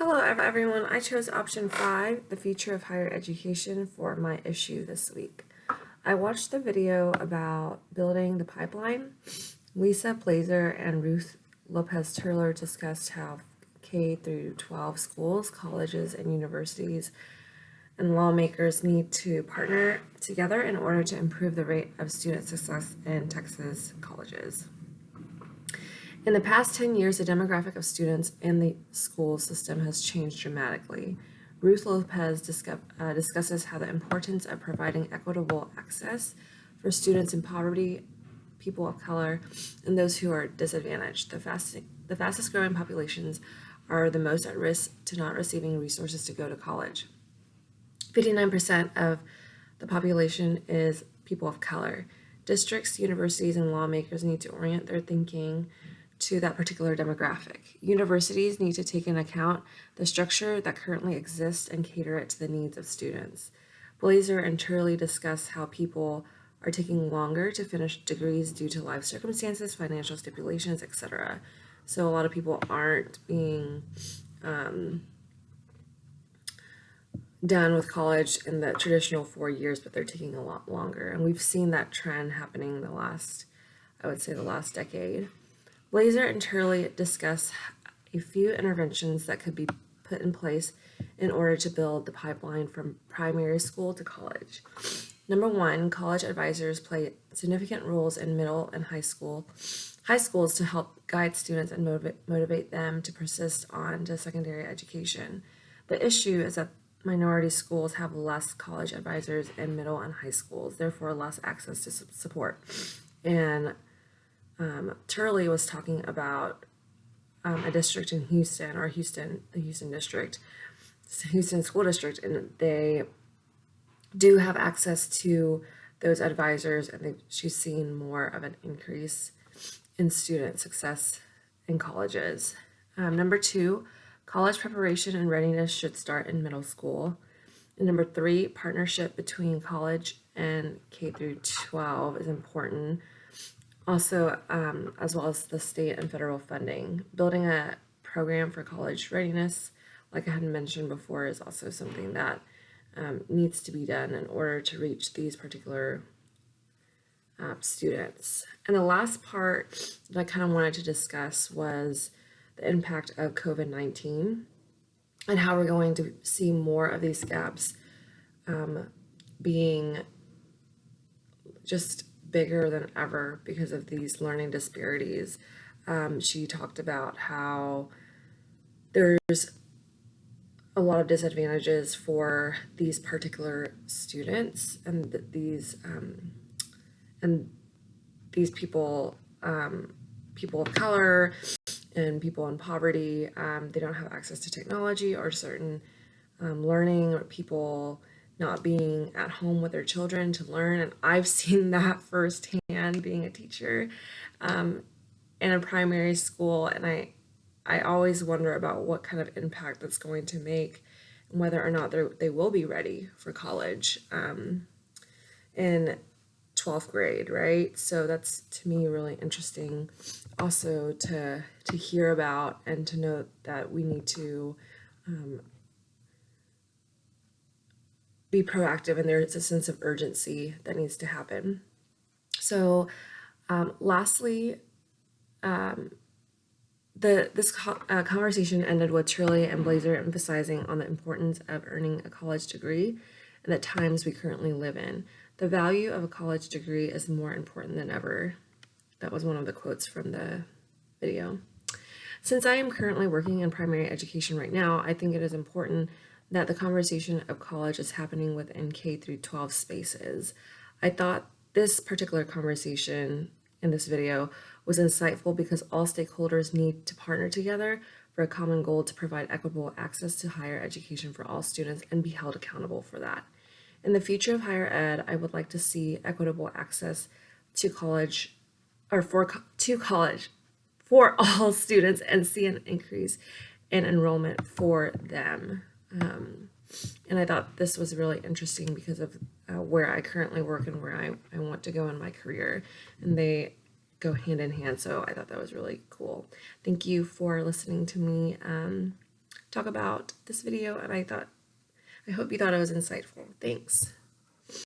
Hello everyone, I chose option 5, the future of higher education, for my issue this week. I watched the video about building the pipeline. Lisa Blazer and Ruth Lopez Turler discussed how K through 12 schools, colleges, and universities and lawmakers need to partner together in order to improve the rate of student success in Texas colleges. In the past 10 years, the demographic of students in the school system has changed dramatically. Ruth Lopez discusses how the importance of providing equitable access for students in poverty, people of color, and those who are disadvantaged. The fastest growing populations are the most at risk to not receiving resources to go to college. 59% of the population is people of color. Districts, universities, and lawmakers need to orient their thinking to that particular demographic. Universities need to take into account the structure that currently exists and cater it to the needs of students. Blazer and Turley discuss how people are taking longer to finish degrees due to life circumstances, financial stipulations, etc. So a lot of people aren't being done with college in the traditional 4 years, but they're taking a lot longer. And we've seen that trend happening the last decade. Blazer and Turley discuss a few interventions that could be put in place in order to build the pipeline from primary school to college. Number one, college advisors play significant roles in middle and high schools to help guide students and motivate them to persist on to secondary education. The issue is that minority schools have less college advisors in middle and high schools, therefore less access to support. And Turley was talking about a district in Houston, or the Houston School District, and they do have access to those advisors, and she's seen more of an increase in student success in colleges. Number two, college preparation and readiness should start in middle school. And number three, partnership between college and K through 12 is important. Also, as well as the state and federal funding. Building a program for college readiness, like I had mentioned before, is also something that needs to be done in order to reach these particular students. And the last part that I kind of wanted to discuss was the impact of COVID-19 and how we're going to see more of these gaps being just bigger than ever because of these learning disparities. She talked about how there's a lot of disadvantages for these particular students and these people of color and people in poverty. They don't have access to technology or certain learning, or people not being at home with their children to learn. And I've seen that firsthand being a teacher in a primary school. And I always wonder about what kind of impact that's going to make and whether or not they will be ready for college in 12th grade, right? So that's, to me, really interesting also to hear about and to know that we need to be proactive, and there's a sense of urgency that needs to happen. So lastly, this conversation ended with Turley and Blazer emphasizing on the importance of earning a college degree and the times we currently live in. The value of a college degree is more important than ever. That was one of the quotes from the video. Since I am currently working in primary education right now, I think it is important that the conversation of college is happening within K through 12 spaces. I thought this particular conversation in this video was insightful because all stakeholders need to partner together for a common goal to provide equitable access to higher education for all students and be held accountable for that. In the future of higher ed, I would like to see equitable access to college, or to college for all students, and see an increase in enrollment for them. And I thought this was really interesting because of where I currently work and where I want to go in my career, and they go hand in hand. So I thought that was really cool. Thank you for listening to me talk about this video, and I hope you thought it was insightful. Thanks.